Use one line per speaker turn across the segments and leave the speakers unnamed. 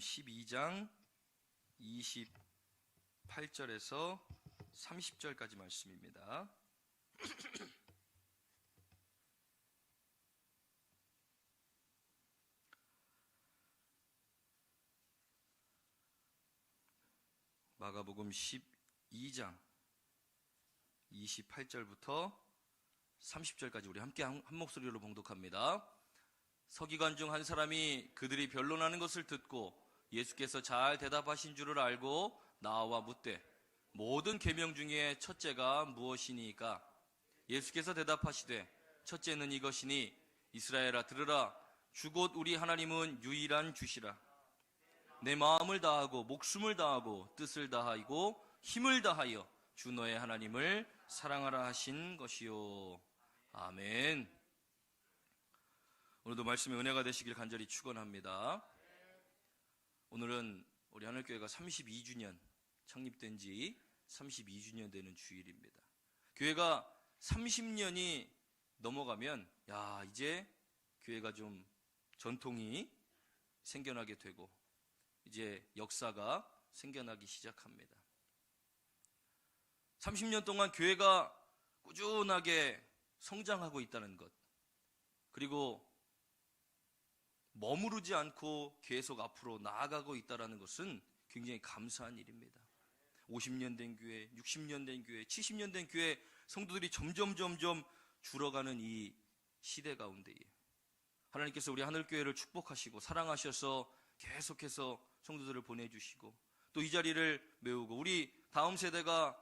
12장 28절에서 30절까지 말씀입니다. 마가복음 12장 28절부터 30절까지 우리 함께 한 목소리로 봉독합니다. 서기관 중 한 사람이 그들이 변론하는 것을 듣고 예수께서 잘 대답하신 줄을 알고 나와 묻되 모든 계명 중에 첫째가 무엇이니까? 예수께서 대답하시되 첫째는 이것이니 이스라엘아 들으라. 주 곧 우리 하나님은 유일한 주시라. 내 마음을 다하고 목숨을 다하고 뜻을 다하고 힘을 다하여 주 너의 하나님을 사랑하라 하신 것이요. 아멘. 오늘도 말씀의 은혜가 되시길 간절히 축원합니다. 오늘은 우리 하늘교회가 32주년, 창립된 지 32주년 되는 주일입니다. 교회가 30년이 넘어가면 이제 교회가 좀 전통이 생겨나게 되고 이제 역사가 생겨나기 시작합니다. 30년 동안 교회가 꾸준하게 성장하고 있다는 것, 그리고 머무르지 않고 계속 앞으로 나아가고 있다는 것은 굉장히 감사한 일입니다. 50년 된 교회, 60년 된 교회, 70년 된 교회 성도들이 점점 줄어가는 이 시대 가운데에 하나님께서 우리 하늘교회를 축복하시고 사랑하셔서 계속해서 성도들을 보내주시고 또 이 자리를 메우고 우리 다음 세대가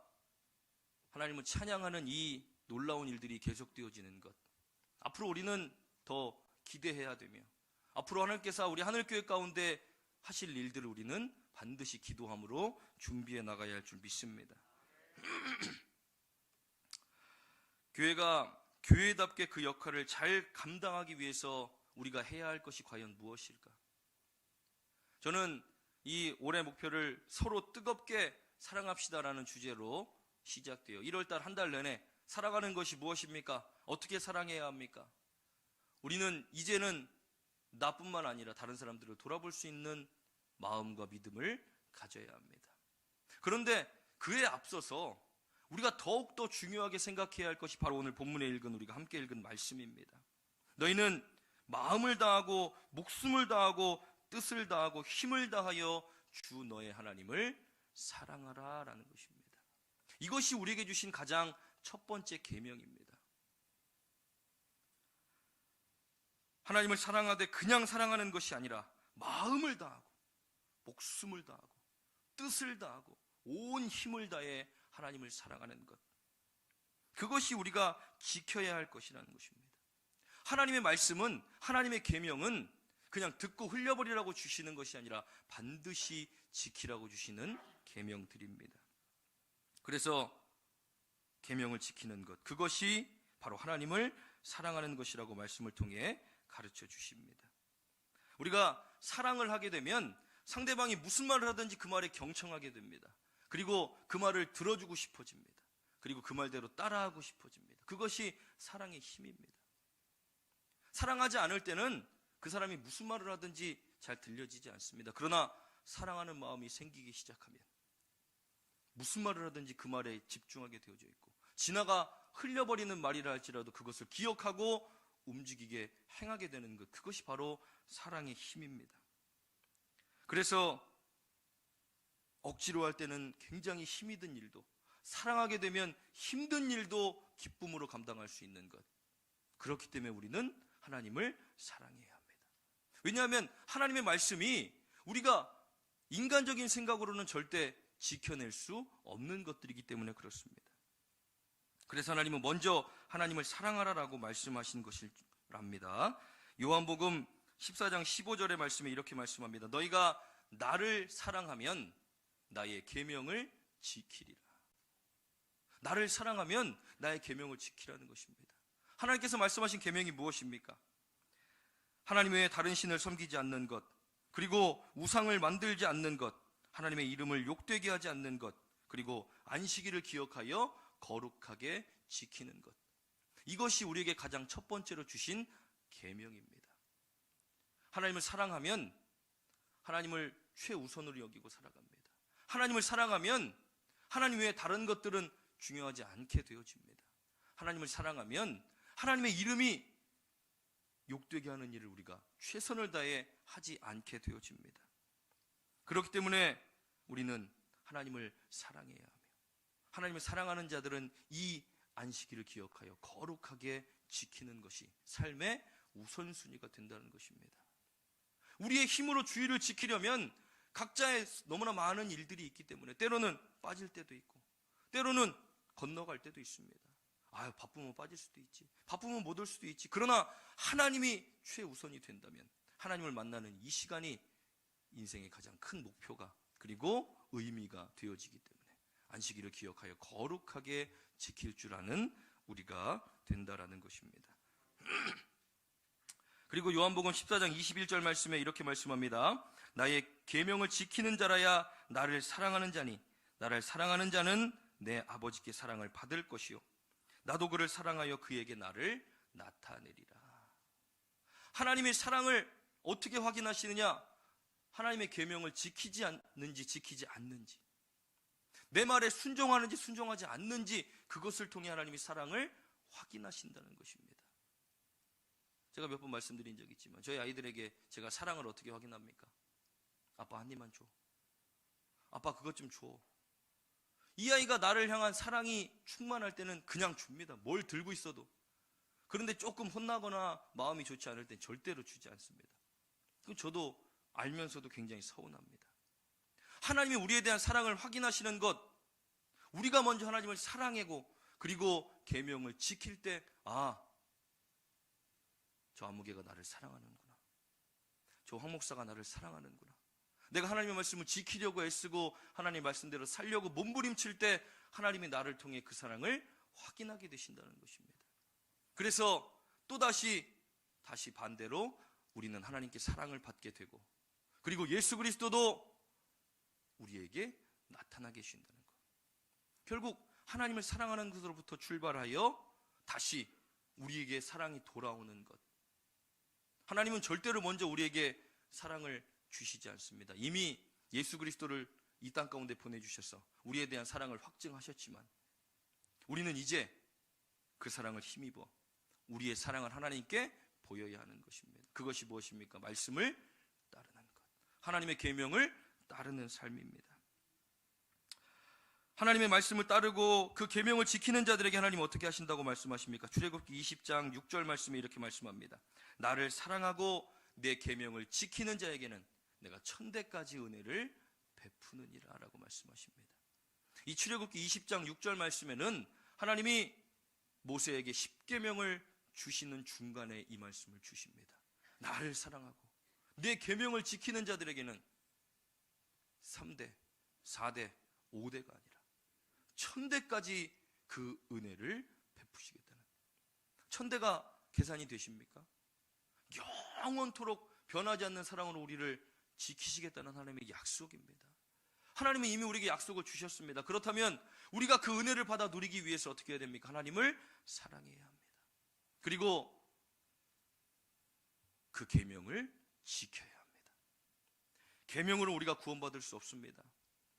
하나님을 찬양하는 이 놀라운 일들이 계속되어지는 것, 앞으로 우리는 더 기대해야 되며 앞으로 하나님께서 우리 하늘교회 가운데 하실 일들을 우리는 반드시 기도함으로 준비해 나가야 할 줄 믿습니다. 교회가 교회답게 그 역할을 잘 감당하기 위해서 우리가 해야 할 것이 과연 무엇일까? 저는 이 올해 목표를 서로 뜨겁게 사랑합시다라는 주제로 시작돼요. 1월달 한 달 내내 살아가는 것이 무엇입니까? 어떻게 사랑해야 합니까? 우리는 이제는 나뿐만 아니라 다른 사람들을 돌아볼 수 있는 마음과 믿음을 가져야 합니다. 그런데 그에 앞서서 우리가 더욱더 중요하게 생각해야 할 것이 바로 오늘 본문에 우리가 함께 읽은 말씀입니다. 너희는 마음을 다하고 목숨을 다하고 뜻을 다하고 힘을 다하여 주 너의 하나님을 사랑하라 라는 것입니다. 이것이 우리에게 주신 가장 첫 번째 계명입니다. 하나님을 사랑하되 그냥 사랑하는 것이 아니라 마음을 다하고 목숨을 다하고 뜻을 다하고 온 힘을 다해 하나님을 사랑하는 것, 그것이 우리가 지켜야 할 것이라는 것입니다. 하나님의 말씀은, 하나님의 계명은 그냥 듣고 흘려버리라고 주시는 것이 아니라 반드시 지키라고 주시는 계명들입니다. 그래서 계명을 지키는 것, 그것이 바로 하나님을 사랑하는 것이라고 말씀을 통해 가르쳐 주십니다. 우리가 사랑을 하게 되면 상대방이 무슨 말을 하든지 그 말에 경청하게 됩니다. 그리고 그 말을 들어주고 싶어집니다. 그리고 그 말대로 따라하고 싶어집니다. 그것이 사랑의 힘입니다. 사랑하지 않을 때는 그 사람이 무슨 말을 하든지 잘 들려지지 않습니다. 그러나 사랑하는 마음이 생기기 시작하면 무슨 말을 하든지 그 말에 집중하게 되어져 있고 지나가 흘려버리는 말이라 할지라도 그것을 기억하고 움직이게 행하게 되는 것, 그것이 바로 사랑의 힘입니다. 그래서 억지로 할 때는 굉장히 힘이 든 일도, 사랑하게 되면 힘든 일도 기쁨으로 감당할 수 있는 것, 그렇기 때문에 우리는 하나님을 사랑해야 합니다. 왜냐하면 하나님의 말씀이 우리가 인간적인 생각으로는 절대 지켜낼 수 없는 것들이기 때문에 그렇습니다. 그래서 하나님은 먼저 하나님을 사랑하라라고 말씀하신 것이랍니다. 요한복음 14장 15절의 말씀에 이렇게 말씀합니다. 너희가 나를 사랑하면 나의 계명을 지키리라. 나를 사랑하면 나의 계명을 지키라는 것입니다. 하나님께서 말씀하신 계명이 무엇입니까? 하나님 외에 다른 신을 섬기지 않는 것, 그리고 우상을 만들지 않는 것, 하나님의 이름을 욕되게 하지 않는 것, 그리고 안식일을 기억하여 거룩하게 지키는 것, 이것이 우리에게 가장 첫 번째로 주신 계명입니다. 하나님을 사랑하면 하나님을 최우선으로 여기고 살아갑니다. 하나님을 사랑하면 하나님 외에 다른 것들은 중요하지 않게 되어집니다. 하나님을 사랑하면 하나님의 이름이 욕되게 하는 일을 우리가 최선을 다해 하지 않게 되어집니다. 그렇기 때문에 우리는 하나님을 사랑해야 하며, 하나님을 사랑하는 자들은 이 안식일을 기억하여 거룩하게 지키는 것이 삶의 우선순위가 된다는 것입니다. 우리의 힘으로 주의를 지키려면 각자의 너무나 많은 일들이 있기 때문에 때로는 빠질 때도 있고 때로는 건너갈 때도 있습니다. 바쁘면 빠질 수도 있지, 바쁘면 못 올 수도 있지. 그러나 하나님이 최우선이 된다면 하나님을 만나는 이 시간이 인생의 가장 큰 목표가 그리고 의미가 되어지기 때문에 안식일을 기억하여 거룩하게 지킬 줄 아는 우리가 된다라는 것입니다. 그리고 요한복음 14장 21절 말씀에 이렇게 말씀합니다. 나의 계명을 지키는 자라야 나를 사랑하는 자니 나를 사랑하는 자는 내 아버지께 사랑을 받을 것이요 나도 그를 사랑하여 그에게 나를 나타내리라. 하나님의 사랑을 어떻게 확인하시느냐? 하나님의 계명을 지키지 않는지 지키지 않는지, 내 말에 순종하는지 순종하지 않는지, 그것을 통해 하나님이 사랑을 확인하신다는 것입니다. 제가 몇 번 말씀드린 적이 있지만 저희 아이들에게 제가 사랑을 어떻게 확인합니까? 아빠 한 입만 줘, 아빠 그것 좀 줘. 이 아이가 나를 향한 사랑이 충만할 때는 그냥 줍니다. 뭘 들고 있어도. 그런데 조금 혼나거나 마음이 좋지 않을 땐 절대로 주지 않습니다. 저도 알면서도 굉장히 서운합니다. 하나님이 우리에 대한 사랑을 확인하시는 것, 우리가 먼저 하나님을 사랑하고 그리고 계명을 지킬 때, 저 아무개가 나를 사랑하는구나, 저 황 목사가 나를 사랑하는구나, 내가 하나님의 말씀을 지키려고 애쓰고 하나님 말씀대로 살려고 몸부림칠 때 하나님이 나를 통해 그 사랑을 확인하게 되신다는 것입니다. 그래서 또다시 반대로 우리는 하나님께 사랑을 받게 되고 그리고 예수 그리스도도 우리에게 나타나 계신다는 것. 결국 하나님을 사랑하는 것으로부터 출발하여 다시 우리에게 사랑이 돌아오는 것. 하나님은 절대로 먼저 우리에게 사랑을 주시지 않습니다. 이미 예수 그리스도를 이 땅 가운데 보내주셔서 우리에 대한 사랑을 확증하셨지만 우리는 이제 그 사랑을 힘입어 우리의 사랑을 하나님께 보여야 하는 것입니다. 그것이 무엇입니까? 말씀을 따르는 것, 하나님의 계명을 따르는 삶입니다. 하나님의 말씀을 따르고 그 계명을 지키는 자들에게 하나님 어떻게 하신다고 말씀하십니까? 출애굽기 20장 6절 말씀에 이렇게 말씀합니다. 나를 사랑하고 내 계명을 지키는 자에게는 내가 천대까지 은혜를 베푸느니라 라고 말씀하십니다. 이 출애굽기 20장 6절 말씀에는 하나님이 모세에게 10계명을 주시는 중간에 이 말씀을 주십니다. 나를 사랑하고 내 계명을 지키는 자들에게는 3대, 4대, 5대가 아니라 천대까지 그 은혜를 베푸시겠다는. 천대가 계산이 되십니까? 영원토록 변하지 않는 사랑으로 우리를 지키시겠다는 하나님의 약속입니다. 하나님은 이미 우리에게 약속을 주셨습니다. 그렇다면 우리가 그 은혜를 받아 누리기 위해서 어떻게 해야 됩니까? 하나님을 사랑해야 합니다. 그리고 그 계명을 지켜야 합니다. 계명으로 우리가 구원받을 수 없습니다.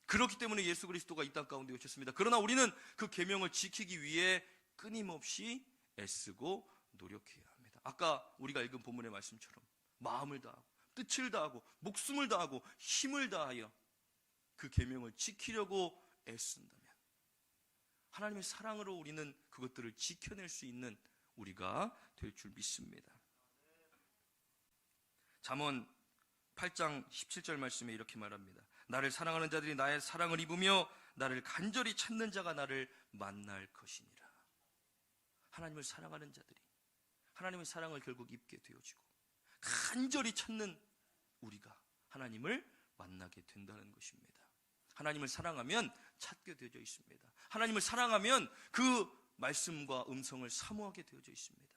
그렇기 때문에 예수 그리스도가 이 땅 가운데 오셨습니다. 그러나 우리는 그 계명을 지키기 위해 끊임없이 애쓰고 노력해야 합니다. 아까 우리가 읽은 본문의 말씀처럼 마음을 다하고 뜻을 다하고 목숨을 다하고 힘을 다하여 그 계명을 지키려고 애쓴다면 하나님의 사랑으로 우리는 그것들을 지켜낼 수 있는 우리가 될 줄 믿습니다. 잠언 8장 17절 말씀에 이렇게 말합니다. 나를 사랑하는 자들이 나의 사랑을 입으며 나를 간절히 찾는 자가 나를 만날 것이니라. 하나님을 사랑하는 자들이 하나님의 사랑을 결국 입게 되어지고 간절히 찾는 우리가 하나님을 만나게 된다는 것입니다. 하나님을 사랑하면 찾게 되어져 있습니다. 하나님을 사랑하면 그 말씀과 음성을 사모하게 되어져 있습니다.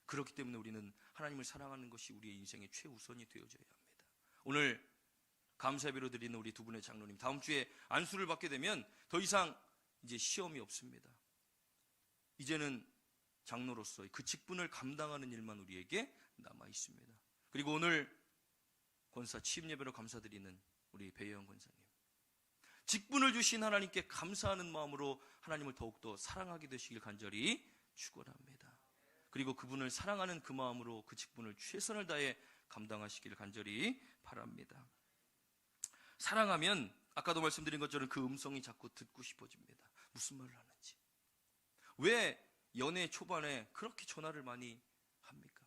그렇기 때문에 우리는 하나님을 사랑하는 것이 우리의 인생의 최우선이 되어져야 합니다. 오늘 감사예배로 드리는 우리 두 분의 장로님, 다음 주에 안수를 받게 되면 더 이상 이제 시험이 없습니다. 이제는 장로로서의 그 직분을 감당하는 일만 우리에게 남아 있습니다. 그리고 오늘 권사 취임 예배로 감사드리는 우리 배혜영 권사님, 직분을 주신 하나님께 감사하는 마음으로 하나님을 더욱더 사랑하게 되시길 간절히 축원합니다. 그리고 그분을 사랑하는 그 마음으로 그 직분을 최선을 다해 감당하시길 간절히 바랍니다. 사랑하면 아까도 말씀드린 것처럼 그 음성이 자꾸 듣고 싶어집니다. 무슨 말을 하는지, 왜 연애 초반에 그렇게 전화를 많이 합니까?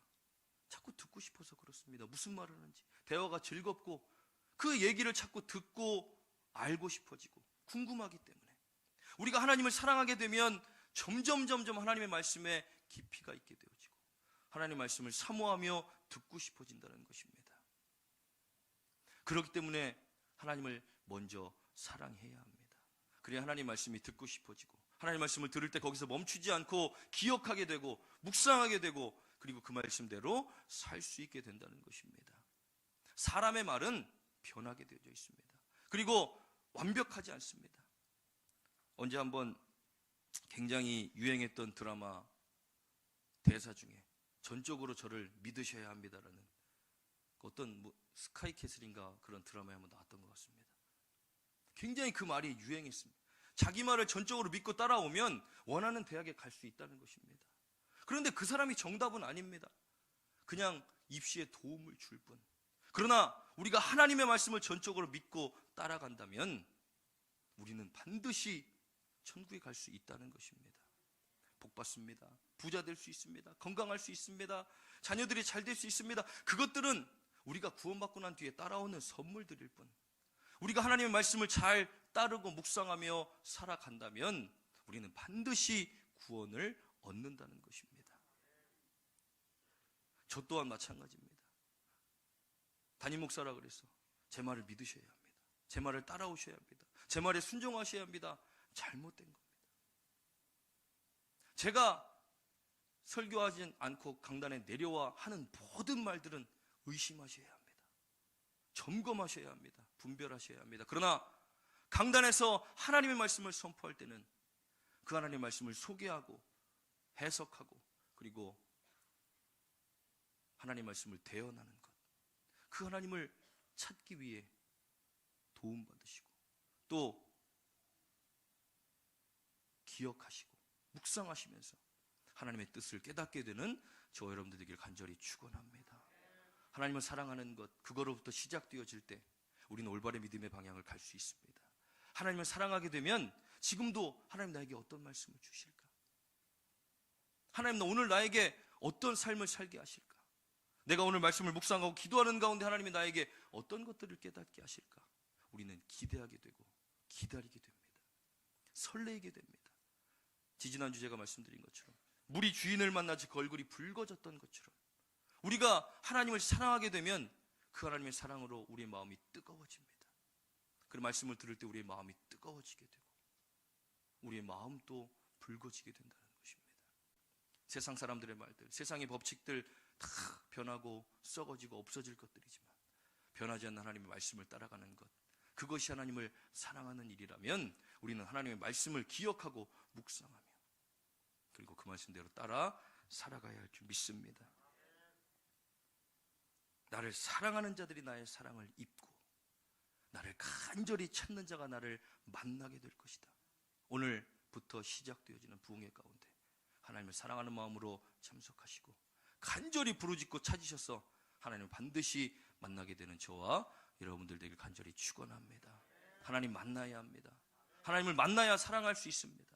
자꾸 듣고 싶어서 그렇습니다. 무슨 말을 하는지, 대화가 즐겁고 그 얘기를 자꾸 듣고 알고 싶어지고 궁금하기 때문에. 우리가 하나님을 사랑하게 되면 점점 하나님의 말씀에 깊이가 있게 되어지고 하나님의 말씀을 사모하며 듣고 싶어진다는 것입니다. 그렇기 때문에 하나님을 먼저 사랑해야 합니다. 그래야 하나님 말씀이 듣고 싶어지고 하나님 말씀을 들을 때 거기서 멈추지 않고 기억하게 되고 묵상하게 되고 그리고 그 말씀대로 살 수 있게 된다는 것입니다. 사람의 말은 변하게 되어져 있습니다. 그리고 완벽하지 않습니다. 언제 한번 굉장히 유행했던 드라마 대사 중에 전적으로 저를 믿으셔야 합니다라는 어떤 스카이캐슬인가 그런 드라마에 한번 나왔던 것 같습니다. 굉장히 그 말이 유행했습니다. 자기 말을 전적으로 믿고 따라오면 원하는 대학에 갈 수 있다는 것입니다. 그런데 그 사람이 정답은 아닙니다. 그냥 입시에 도움을 줄 뿐. 그러나 우리가 하나님의 말씀을 전적으로 믿고 따라간다면 우리는 반드시 천국에 갈 수 있다는 것입니다. 복 받습니다. 부자 될 수 있습니다. 건강할 수 있습니다. 자녀들이 잘 될 수 있습니다. 그것들은 우리가 구원받고 난 뒤에 따라오는 선물들일 뿐. 우리가 하나님의 말씀을 잘 따르고 묵상하며 살아간다면 우리는 반드시 구원을 얻는다는 것입니다. 저 또한 마찬가지입니다. 담임 목사라 그래서 제 말을 믿으셔야 합니다. 제 말을 따라오셔야 합니다. 제 말에 순종하셔야 합니다. 잘못된 겁니다. 제가 설교하지 않고 강단에 내려와 하는 모든 말들은 의심하셔야 합니다. 점검하셔야 합니다. 분별하셔야 합니다. 그러나 강단에서 하나님의 말씀을 선포할 때는 그 하나님의 말씀을 소개하고 해석하고 그리고 하나님의 말씀을 대언하는 것, 그 하나님을 찾기 위해 도움받으시고 또 기억하시고 묵상하시면서 하나님의 뜻을 깨닫게 되는 저와 여러분들 되길 간절히 축원합니다. 하나님을 사랑하는 것, 그거로부터 시작되어질 때 우리는 올바른 믿음의 방향을 갈 수 있습니다. 하나님을 사랑하게 되면 지금도 하나님 나에게 어떤 말씀을 주실까? 하나님 오늘 나에게 어떤 삶을 살게 하실까? 내가 오늘 말씀을 묵상하고 기도하는 가운데 하나님이 나에게 어떤 것들을 깨닫게 하실까? 우리는 기대하게 되고 기다리게 됩니다. 설레게 됩니다. 지지난주 제가 말씀드린 것처럼 물이 주인을 만나지 그 얼굴이 붉어졌던 것처럼 우리가 하나님을 사랑하게 되면 그 하나님의 사랑으로 우리의 마음이 뜨거워집니다. 그 말씀을 들을 때 우리의 마음이 뜨거워지게 되고 우리의 마음도 붉어지게 된다는 것입니다. 세상 사람들의 말들, 세상의 법칙들 다 변하고 썩어지고 없어질 것들이지만 변하지 않는 하나님의 말씀을 따라가는 것, 그것이 하나님을 사랑하는 일이라면 우리는 하나님의 말씀을 기억하고 묵상하며 그리고 그 말씀대로 따라 살아가야 할 줄 믿습니다. 나를 사랑하는 자들이 나의 사랑을 입고 나를 간절히 찾는 자가 나를 만나게 될 것이다. 오늘부터 시작되어지는 부흥회 가운데 하나님을 사랑하는 마음으로 참석하시고 간절히 부르짖고 찾으셔서 하나님을 반드시 만나게 되는 저와 여러분들 되길 간절히 축원합니다. 하나님 만나야 합니다. 하나님을 만나야 사랑할 수 있습니다.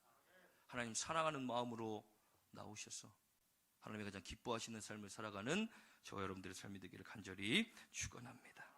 하나님 사랑하는 마음으로 나오셔서 하나님이 가장 기뻐하시는 삶을 살아가는 저와 여러분들의 삶이 되기를 간절히 축원합니다.